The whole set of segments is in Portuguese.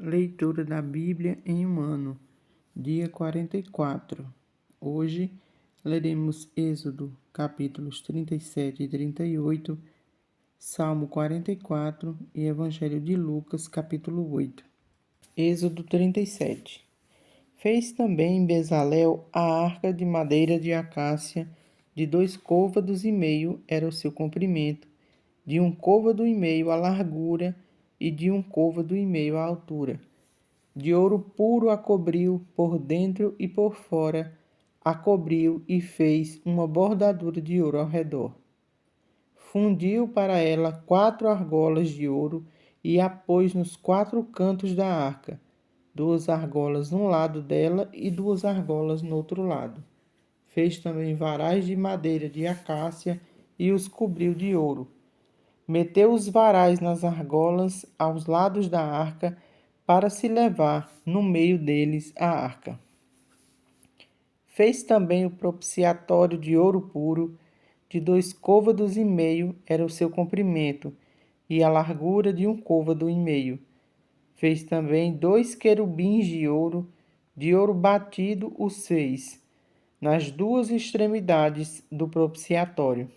Leitura da Bíblia em um ano, dia 44. Hoje leremos Êxodo, capítulos 37 e 38, Salmo 44 e Evangelho de Lucas, capítulo 8. Êxodo 37. Fez também Bezalel a arca de madeira de acácia, de 2 côvados e meio era o seu comprimento, de 1 côvado e meio a largura e de 1 côvado e meio a altura. De ouro puro a cobriu por dentro e por fora, a cobriu e fez uma bordadura de ouro ao redor. Fundiu para ela 4 argolas de ouro e a pôs nos 4 cantos da arca, 2 argolas num lado dela e 2 argolas no outro lado. Fez também varais de madeira de acácia e os cobriu de ouro. Meteu os varais nas argolas aos lados da arca, para se levar no meio deles a arca. Fez também o propiciatório de ouro puro, de 2 côvados e meio era o seu comprimento, e a largura de 1 côvado e meio. Fez também 2 querubins de ouro batido os fez, nas 2 extremidades do propiciatório.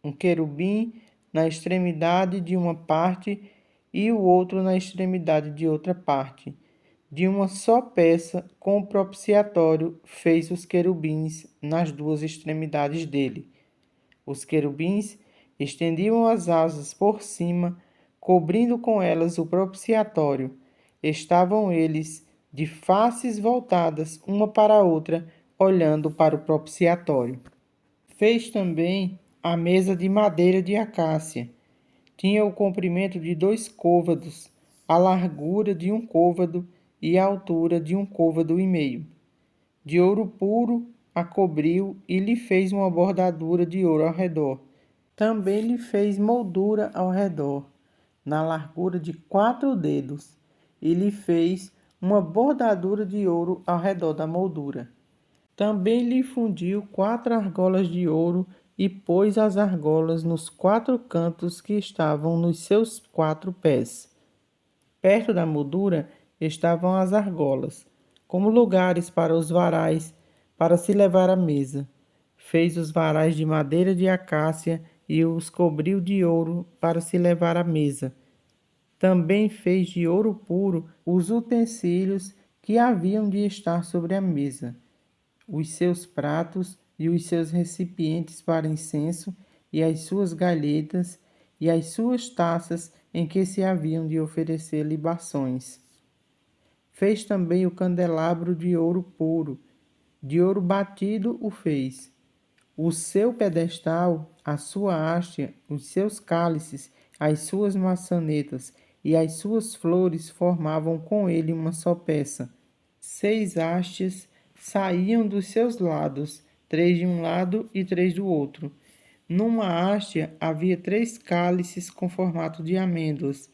Um querubim na extremidade de uma parte e o outro na extremidade de outra parte. De uma só peça, com o propiciatório, fez os querubins nas 2 extremidades dele. Os querubins estendiam as asas por cima, cobrindo com elas o propiciatório. Estavam eles de faces voltadas uma para a outra, olhando para o propiciatório. Fez também a mesa de madeira de acácia. Tinha o comprimento de 2 côvados, a largura de 1 côvado e a altura de 1 côvado e meio. De ouro puro a cobriu e lhe fez uma bordadura de ouro ao redor. Também lhe fez moldura ao redor, na largura de 4 dedos, e lhe fez uma bordadura de ouro ao redor da moldura. Também lhe fundiu 4 argolas de ouro e pôs as argolas nos 4 cantos que estavam nos seus 4 pés. Perto da moldura estavam as argolas, como lugares para os varais, para se levar à mesa. Fez os varais de madeira de acácia e os cobriu de ouro para se levar à mesa. Também fez de ouro puro os utensílios que haviam de estar sobre a mesa, os seus pratos e os seus recipientes para incenso, e as suas galhetas, e as suas taças em que se haviam de oferecer libações. Fez também o candelabro de ouro puro, de ouro batido o fez. O seu pedestal, a sua haste, os seus cálices, as suas maçanetas e as suas flores formavam com ele uma só peça. 6 hastes saíam dos seus lados, 3 de um lado e 3 do outro. Numa haste havia 3 cálices com formato de amêndoas,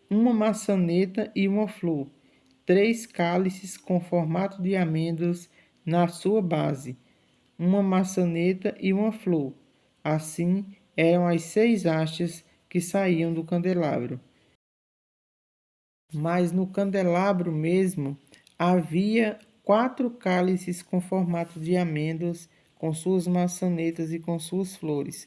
uma maçaneta e uma flor, 3 cálices com formato de amêndoas na sua base, uma maçaneta e uma flor. Assim eram as 6 hastes que saíam do candelabro. Mas no candelabro mesmo havia 4 cálices com formato de amêndoas, com suas maçanetas e com suas flores.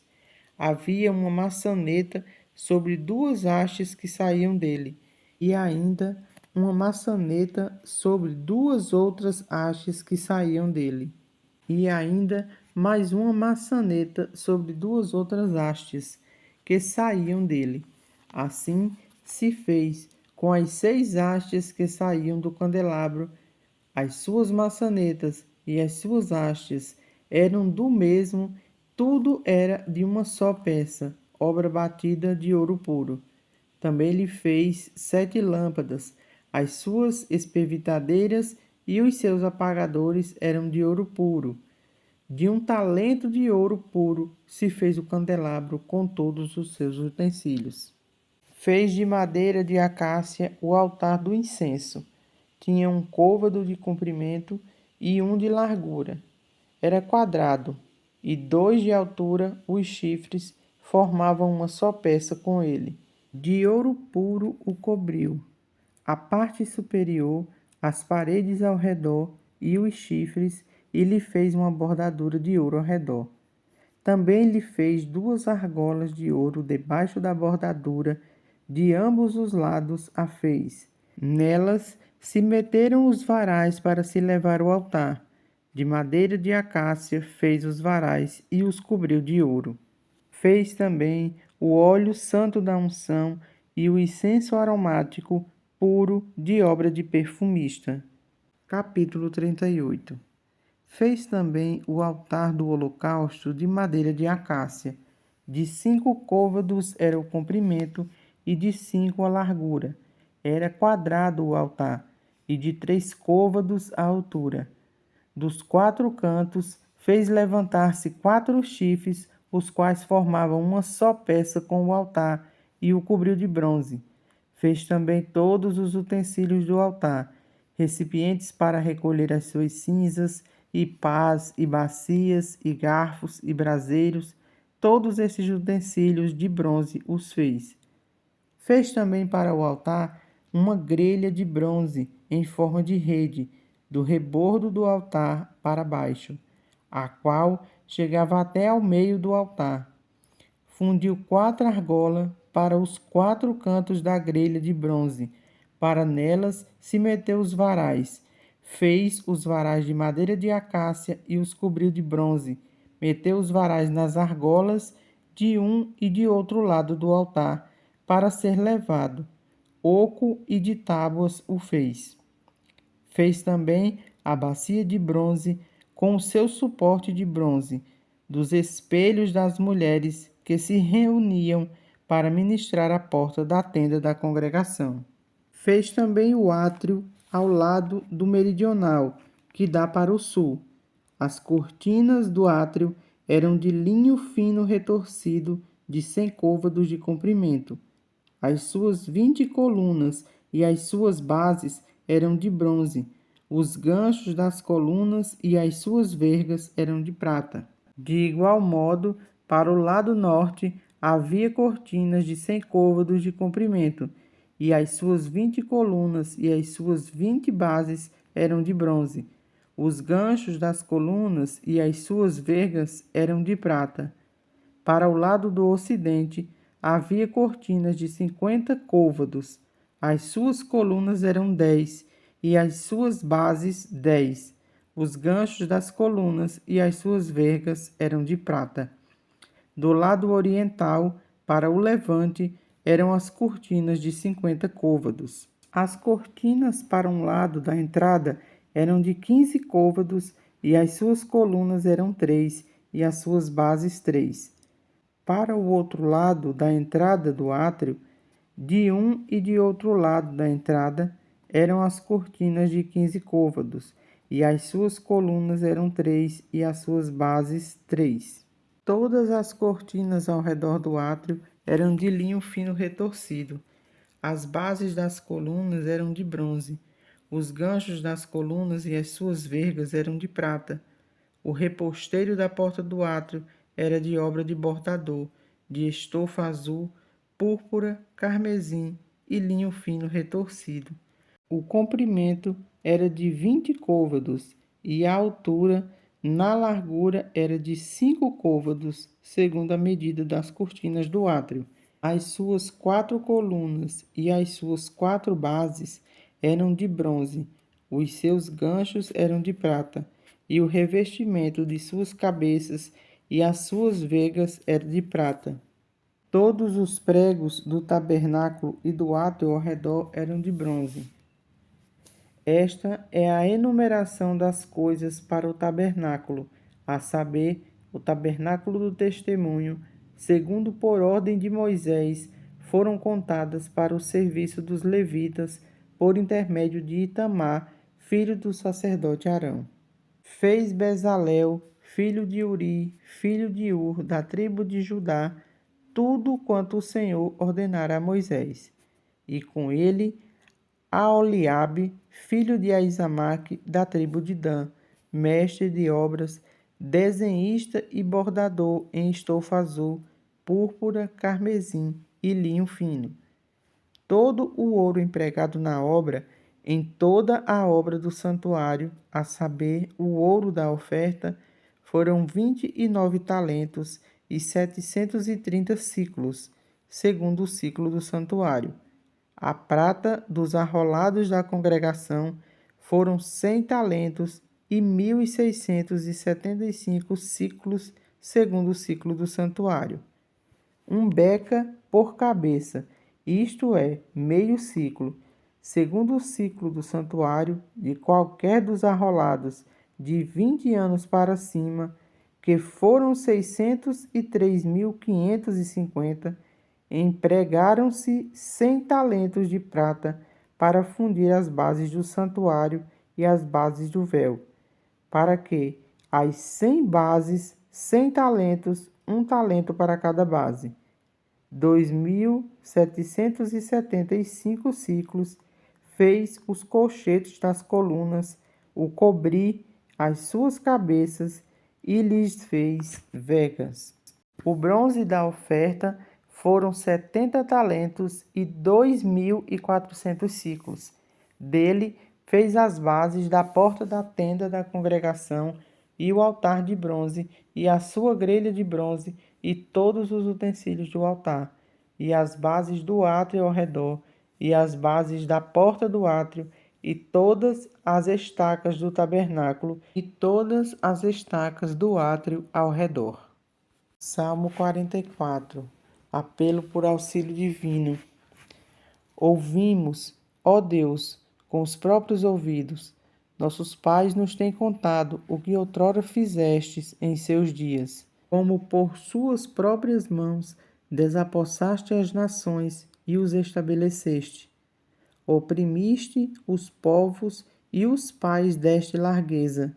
Havia uma maçaneta sobre 2 hastes que saíam dele, e ainda uma maçaneta sobre 2 outras hastes que saíam dele, e ainda mais uma maçaneta sobre 2 outras hastes que saíam dele. Assim se fez com as 6 hastes que saíam do candelabro. As suas maçanetas e as suas hastes eram do mesmo, tudo era de uma só peça, obra batida de ouro puro. Também lhe fez 7 lâmpadas, as suas espevitadeiras e os seus apagadores eram de ouro puro. De 1 talento de ouro puro se fez o candelabro com todos os seus utensílios. Fez de madeira de acácia o altar do incenso. Tinha 1 côvado de comprimento e 1 de largura. Era quadrado, e 2 de altura os chifres formavam uma só peça com ele. De ouro puro o cobriu. a parte superior, as paredes ao redor e os chifres, e lhe fez uma bordadura de ouro ao redor. Também lhe fez 2 argolas de ouro debaixo da bordadura, de ambos os lados a fez. Nelas se meteram os varais para se levar ao altar. De madeira de acácia fez os varais e os cobriu de ouro. Fez também o óleo santo da unção e o incenso aromático puro de obra de perfumista. Capítulo 38. Fez também o altar do holocausto de madeira de acácia. De 5 côvados era o comprimento e de 5 a largura. Era quadrado o altar, e de 3 côvados a altura. Dos 4 cantos fez levantar-se 4 chifres, os quais formavam uma só peça com o altar, e o cobriu de bronze. Fez também todos os utensílios do altar, recipientes para recolher as suas cinzas, e pás, e bacias, e garfos, e braseiros. Todos esses utensílios de bronze os fez. Fez também para o altar uma grelha de bronze em forma de rede, do rebordo do altar para baixo, a qual chegava até ao meio do altar. Fundiu 4 argolas para os 4 cantos da grelha de bronze, para nelas se meter os varais. Fez os varais de madeira de acácia e os cobriu de bronze. Meteu os varais nas argolas de um e de outro lado do altar, para ser levado. Oco e de tábuas o fez. Fez também a bacia de bronze com o seu suporte de bronze, dos espelhos das mulheres que se reuniam para ministrar à porta da tenda da congregação. Fez também o átrio ao lado do meridional, que dá para o sul. As cortinas do átrio eram de linho fino retorcido, de 100 côvados de comprimento. As suas 20 colunas e as suas bases eram de bronze. Os ganchos das colunas e as suas vergas eram de prata. De igual modo, para o lado norte havia cortinas de 100 côvados de comprimento, e as suas 20 colunas e as suas 20 bases eram de bronze. Os ganchos das colunas e as suas vergas eram de prata. Para o lado do ocidente havia cortinas de 50 côvados. As suas colunas eram 10 e as suas bases 10. Os ganchos das colunas e as suas vergas eram de prata. Do lado oriental, para o levante, eram as cortinas de 50 côvados. As cortinas para um lado da entrada eram de 15 côvados e as suas colunas eram 3 e as suas bases 3. Para o outro lado da entrada do átrio, de um e de outro lado da entrada, eram as cortinas de 15 côvados, e as suas colunas eram 3 e as suas bases 3. Todas as cortinas ao redor do átrio eram de linho fino retorcido. As bases das colunas eram de bronze. Os ganchos das colunas e as suas vergas eram de prata. O reposteiro da porta do átrio era de obra de bordador, de estofa azul, púrpura, carmesim e linho fino retorcido. O comprimento era de 20 côvados e a altura, na largura, era de 5 côvados, segundo a medida das cortinas do átrio. As suas 4 colunas e as suas 4 bases eram de bronze, os seus ganchos eram de prata, e o revestimento de suas cabeças e as suas vegas eram de prata. Todos os pregos do tabernáculo e do átrio ao redor eram de bronze. Esta é a enumeração das coisas para o tabernáculo, a saber, o tabernáculo do testemunho, segundo por ordem de Moisés, foram contadas para o serviço dos levitas, por intermédio de Itamar, filho do sacerdote Arão. Fez Bezalel, filho de Uri, filho de Ur, da tribo de Judá, tudo quanto o Senhor ordenara a Moisés. E com ele, Aholiabe, filho de Aizamaque, da tribo de Dan, mestre de obras, desenhista e bordador em estofa azul, púrpura, carmesim e linho fino. todo o ouro empregado na obra, em toda a obra do santuário, a saber, o ouro da oferta, foram 29 talentos e 730 siclos, segundo o ciclo do santuário. A prata dos arrolados da congregação foram 100 talentos e 1.675 siclos, segundo o ciclo do santuário. Um beca por cabeça, isto é, meio ciclo, segundo o ciclo do santuário, de qualquer dos arrolados de 20 anos para cima, que foram 603.550, empregaram-se 100 talentos de prata para fundir as bases do santuário e as bases do véu, para que as 100 bases, 100 talentos, um talento para cada base, 2.775 ciclos, fez os colchetes das colunas, o cobri, as suas cabeças, e lhes fez vegas. O bronze da oferta foram 70 talentos e 2.400 ciclos. Dele fez as bases da porta da tenda da congregação e o altar de bronze e a sua grelha de bronze e todos os utensílios do altar, e as bases do átrio ao redor, e as bases da porta do átrio, e todas as estacas do tabernáculo, e todas as estacas do átrio ao redor. Salmo 44. Apelo por auxílio divino. Ouvimos, ó Deus, com os próprios ouvidos. Nossos pais nos têm contado o que outrora fizestes em seus dias. Como por suas próprias mãos desapossaste as nações e os estabeleceste. Oprimiste os povos e os pais deste largueza.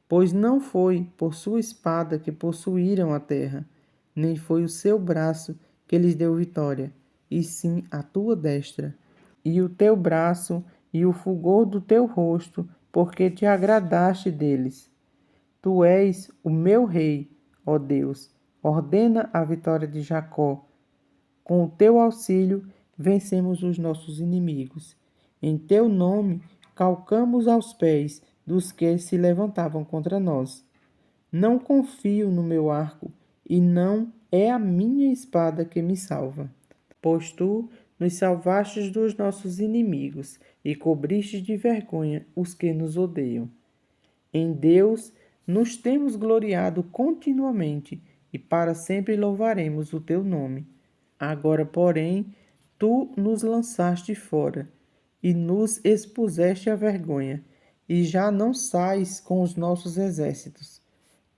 Pois não foi por sua espada que possuíram a terra, nem foi o seu braço que lhes deu vitória, e sim a tua destra, e o teu braço e o fulgor do teu rosto, porque te agradaste deles. Tu és o meu rei, ó Deus, ordena a vitória de Jacó. Com o teu auxílio, vencemos os nossos inimigos. Em teu nome, calcamos aos pés dos que se levantavam contra nós. Não confio no meu arco, e não é a minha espada que me salva. Pois tu nos salvastes dos nossos inimigos e cobristes de vergonha os que nos odeiam. Em Deus nos temos gloriado continuamente e para sempre louvaremos o teu nome. Agora, porém, tu nos lançaste fora e nos expuseste à vergonha, e já não sais com os nossos exércitos.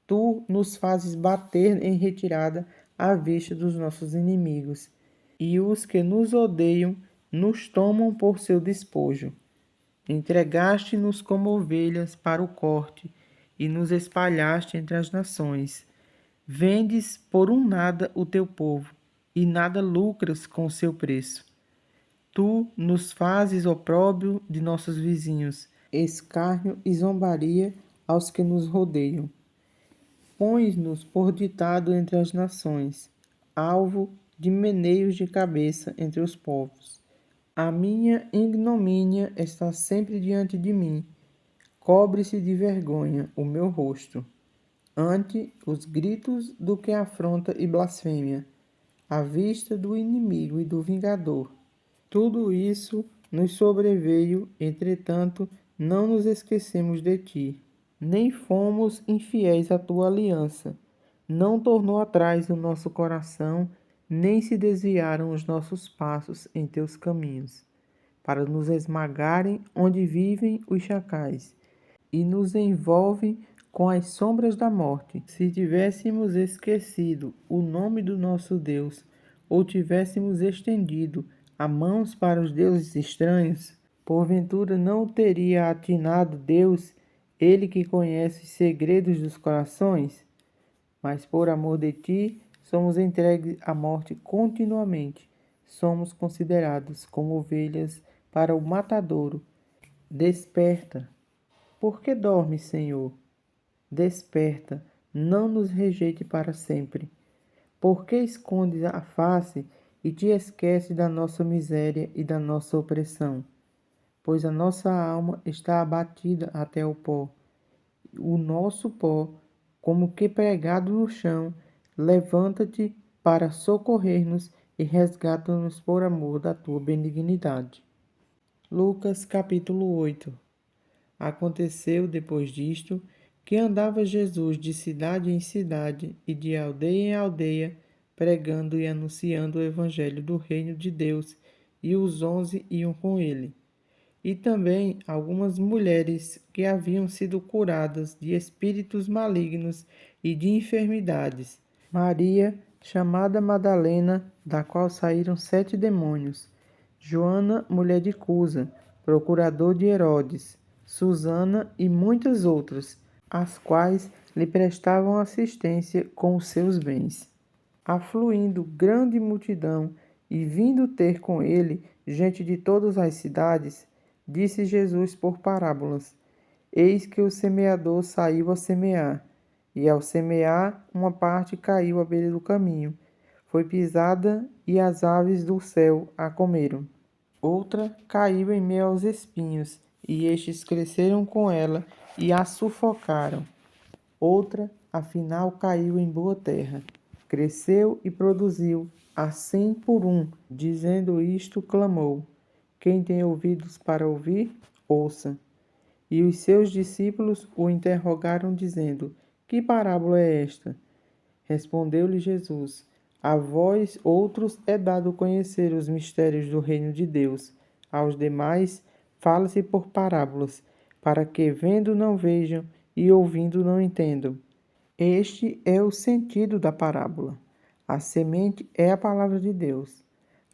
Tu nos fazes bater em retirada à vista dos nossos inimigos, e os que nos odeiam nos tomam por seu despojo. Entregaste-nos como ovelhas para o corte, e nos espalhaste entre as nações. Vendes por um nada o teu povo, e nada lucras com o seu preço. Tu nos fazes opróbrio de nossos vizinhos, escárnio e zombaria aos que nos rodeiam. Pões-nos por ditado entre as nações, alvo de meneios de cabeça entre os povos. A minha ignomínia está sempre diante de mim, cobre-se de vergonha o meu rosto, ante os gritos do que afronta e blasfêmia, à vista do inimigo e do vingador. Tudo isso nos sobreveio, entretanto, não nos esquecemos de ti, nem fomos infiéis à tua aliança. Não tornou atrás o nosso coração, nem se desviaram os nossos passos em teus caminhos, para nos esmagarem onde vivem os chacais, e nos envolvem com as sombras da morte. Se tivéssemos esquecido o nome do nosso Deus, ou tivéssemos estendido a mãos para os deuses estranhos, porventura não teria atinado Deus, ele que conhece os segredos dos corações? Mas por amor de ti, somos entregues à morte continuamente. Somos considerados como ovelhas para o matadouro. Desperta. Por que dormes, Senhor? Desperta, não nos rejeite para sempre. Por que escondes a face e te esquece da nossa miséria e da nossa opressão, pois a nossa alma está abatida até o pó. O nosso pó, como que pregado no chão, levanta-te para socorrer-nos e resgata-nos por amor da tua benignidade. Lucas capítulo 8. Aconteceu depois disto que andava Jesus de cidade em cidade e de aldeia em aldeia, pregando e anunciando o evangelho do reino de Deus, e os 11 iam com ele. E também algumas mulheres que haviam sido curadas de espíritos malignos e de enfermidades. Maria, chamada Madalena, da qual saíram 7 demônios. Joana, mulher de Cusa, procurador de Herodes. Susana e muitas outras, as quais lhe prestavam assistência com os seus bens. Afluindo grande multidão e vindo ter com ele gente de todas as cidades, disse Jesus por parábolas: Eis que o semeador saiu a semear, e ao semear, uma parte caiu à beira do caminho, foi pisada e as aves do céu a comeram. Outra caiu em meio aos espinhos, e estes cresceram com ela e a sufocaram. Outra, afinal, caiu em boa terra, cresceu e produziu a 100 por um. Dizendo isto, clamou: Quem tem ouvidos para ouvir, ouça. E os seus discípulos o interrogaram, dizendo: Que parábola é esta? Respondeu-lhe Jesus: A vós outros é dado conhecer os mistérios do reino de Deus. Aos demais fala-se por parábolas, para que vendo não vejam e ouvindo não entendam. Este é o sentido da parábola. A semente é a palavra de Deus.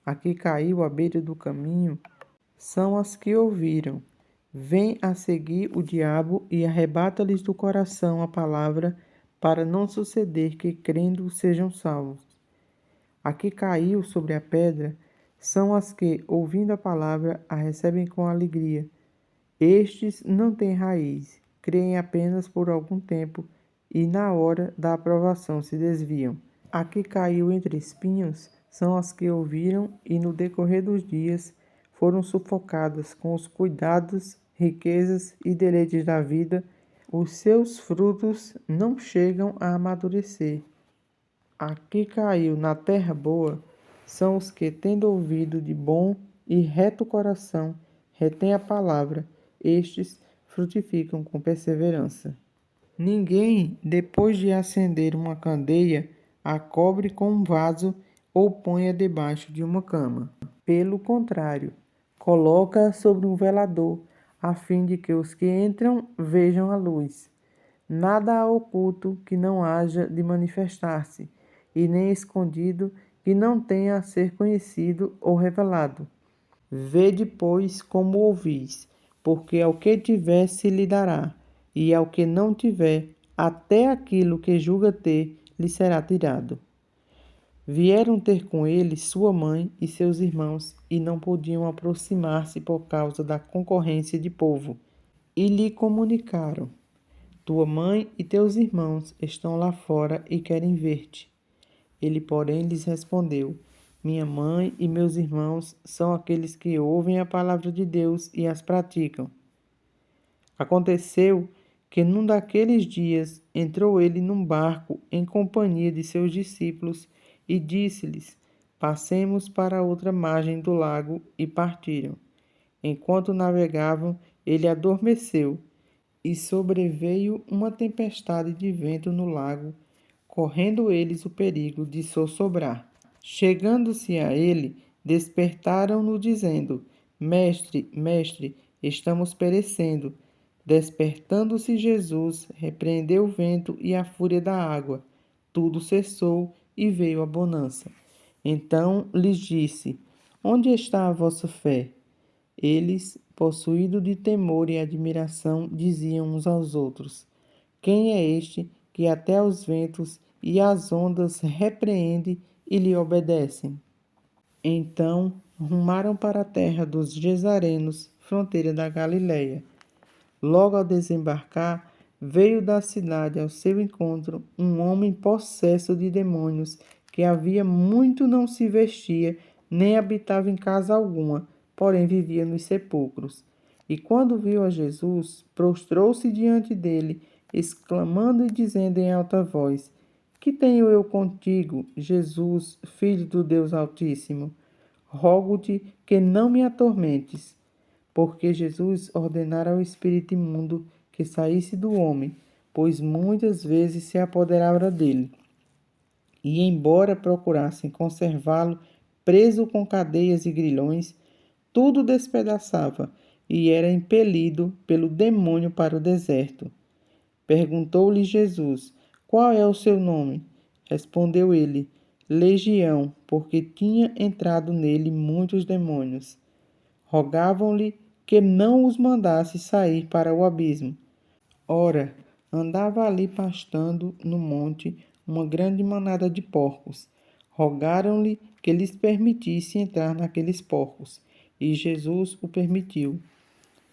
A que caiu à beira do caminho são as que ouviram. Vem a seguir o diabo e arrebata-lhes do coração a palavra, para não suceder que, crendo, sejam salvos. A que caiu sobre a pedra são as que, ouvindo a palavra, a recebem com alegria. Estes não têm raiz, creem apenas por algum tempo e, na hora da aprovação, se desviam. A que caiu entre espinhos são as que ouviram e, no decorrer dos dias, foram sufocadas com os cuidados, riquezas e deleites da vida. Os seus frutos não chegam a amadurecer. A que caiu na terra boa são os que, tendo ouvido de bom e reto coração, retêm a palavra. Estes frutificam com perseverança. Ninguém, depois de acender uma candeia, a cobre com um vaso ou põe-a debaixo de uma cama. Pelo contrário, coloca-a sobre um velador, a fim de que os que entram vejam a luz. Nada há oculto que não haja de manifestar-se, e nem escondido que não tenha a ser conhecido ou revelado. Vede, pois, como ouvis, porque ao que tiver se lhe dará, e ao que não tiver, até aquilo que julga ter lhe será tirado. Vieram ter com ele sua mãe e seus irmãos, e não podiam aproximar-se por causa da concorrência de povo. E lhe comunicaram: Tua mãe e teus irmãos estão lá fora e querem ver-te. Ele, porém, lhes respondeu: Minha mãe e meus irmãos são aqueles que ouvem a palavra de Deus e as praticam. Aconteceu que num daqueles dias entrou ele num barco em companhia de seus discípulos e disse-lhes: Passemos para a outra margem do lago, e partiram. Enquanto navegavam, ele adormeceu, e sobreveio uma tempestade de vento no lago, correndo eles o perigo de sossobrar. Chegando-se a ele, despertaram-no, dizendo: Mestre, mestre, estamos perecendo. Despertando-se Jesus, repreendeu o vento e a fúria da água. Tudo cessou e veio a bonança. Então lhes disse: Onde está a vossa fé? Eles, possuídos de temor e admiração, diziam uns aos outros: Quem é este que até os ventos e as ondas repreende e lhe obedecem? Então rumaram para a terra dos Gesarenos, fronteira da Galileia. Logo ao desembarcar, veio da cidade ao seu encontro um homem possesso de demônios que havia muito não se vestia, nem habitava em casa alguma, porém vivia nos sepulcros. E quando viu a Jesus, prostrou-se diante dele, exclamando e dizendo em alta voz: Que tenho eu contigo, Jesus, Filho do Deus Altíssimo? Rogo-te que não me atormentes. Porque Jesus ordenara ao espírito imundo que saísse do homem, pois muitas vezes se apoderava dele. E embora procurassem conservá-lo preso com cadeias e grilhões, tudo despedaçava e era impelido pelo demônio para o deserto. Perguntou-lhe Jesus: Qual é o seu nome? Respondeu ele: Legião, porque tinha entrado nele muitos demônios. Rogavam-lhe que não os mandasse sair para o abismo. Ora, andava ali pastando no monte uma grande manada de porcos. Rogaram-lhe que lhes permitisse entrar naqueles porcos, e Jesus o permitiu.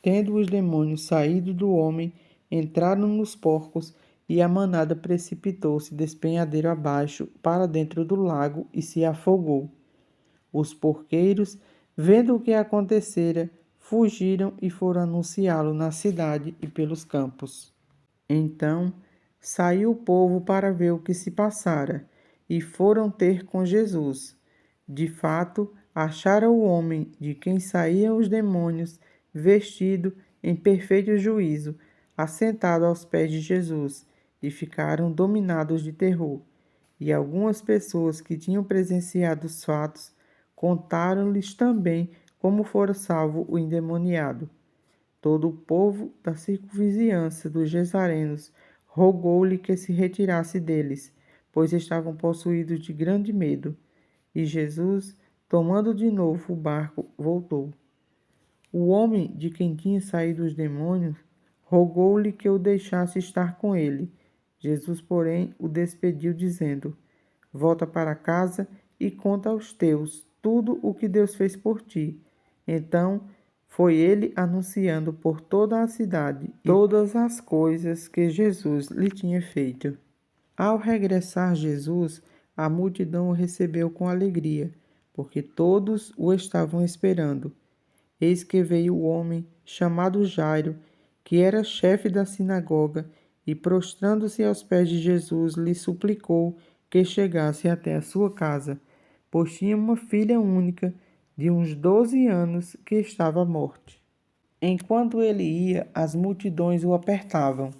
Tendo os demônios saído do homem, entraram nos porcos, e a manada precipitou-se despenhadeiro abaixo para dentro do lago e se afogou. Os porqueiros, vendo o que acontecera, fugiram e foram anunciá-lo na cidade e pelos campos. Então saiu o povo para ver o que se passara, e foram ter com Jesus. De fato, acharam o homem de quem saíam os demônios, vestido em perfeito juízo, assentado aos pés de Jesus, e ficaram dominados de terror. E algumas pessoas que tinham presenciado os fatos contaram-lhes também como fora salvo o endemoniado. Todo o povo da circunvizinhança dos Gesarenos rogou-lhe que se retirasse deles, pois estavam possuídos de grande medo. E Jesus, tomando de novo o barco, voltou. O homem de quem tinha saído os demônios rogou-lhe que o deixasse estar com ele. Jesus, porém, o despediu, dizendo: Volta para casa e conta aos teus tudo o que Deus fez por ti. Então foi ele anunciando por toda a cidade todas as coisas que Jesus lhe tinha feito. Ao regressar Jesus, a multidão o recebeu com alegria, porque todos o estavam esperando. Eis que veio o homem chamado Jairo, que era chefe da sinagoga, e prostrando-se aos pés de Jesus, lhe suplicou que chegasse até a sua casa, pois tinha uma filha única, de uns 12 anos, que estava à morte. Enquanto ele ia, as multidões o apertavam.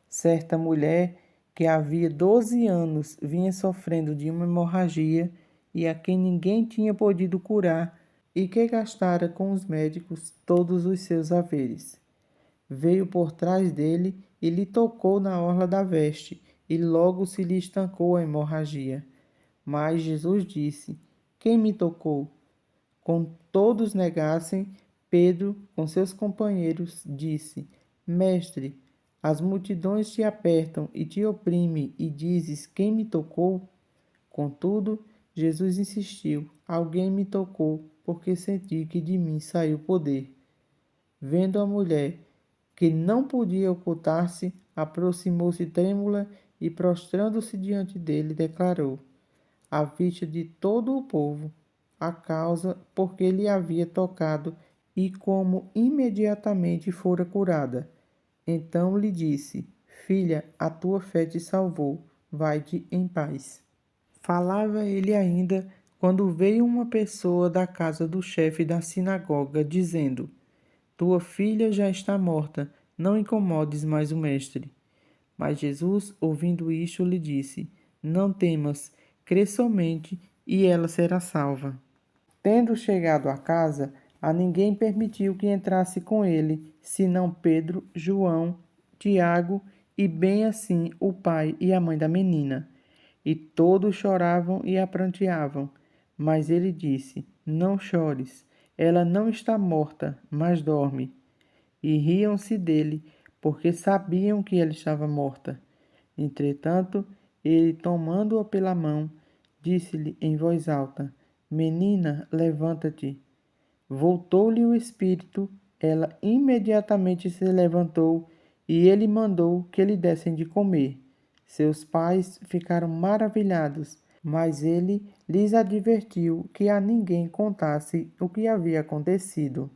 Certa mulher, que havia 12 anos vinha sofrendo de uma hemorragia e a quem ninguém tinha podido curar, e que gastara com os médicos todos os seus haveres. Veio por trás dele e lhe tocou na orla da veste, e logo se lhe estancou a hemorragia. Mas Jesus disse: Quem me tocou? Com todos negassem, Pedro, com seus companheiros, disse: Mestre, as multidões te apertam e te oprimem, e dizes: Quem me tocou? Contudo, Jesus insistiu: Alguém me tocou, porque senti que de mim saiu poder. Vendo a mulher que não podia ocultar-se, aproximou-se trêmula e, prostrando-se diante dele, declarou, à vista de todo o povo, a causa por que lhe havia tocado e como imediatamente fora curada. Então lhe disse: Filha, a tua fé te salvou, vai-te em paz. Falava ele ainda quando veio uma pessoa da casa do chefe da sinagoga, dizendo: Tua filha já está morta, não incomodes mais o mestre. Mas Jesus, ouvindo isto, lhe disse: Não temas, crê somente, e ela será salva. Tendo chegado à casa, a ninguém permitiu que entrasse com ele, senão Pedro, João, Tiago e bem assim o pai e a mãe da menina. E todos choravam e a pranteavam. Mas ele disse: Não chores, ela não está morta, mas dorme. E riam-se dele, porque sabiam que ela estava morta. Entretanto, ele, tomando-a pela mão, disse-lhe em voz alta: Menina, levanta-te. Voltou-lhe o espírito, ela imediatamente se levantou e ele mandou que lhe dessem de comer. Seus pais ficaram maravilhados, Mas ele lhes advertiu que a ninguém contasse o que havia acontecido.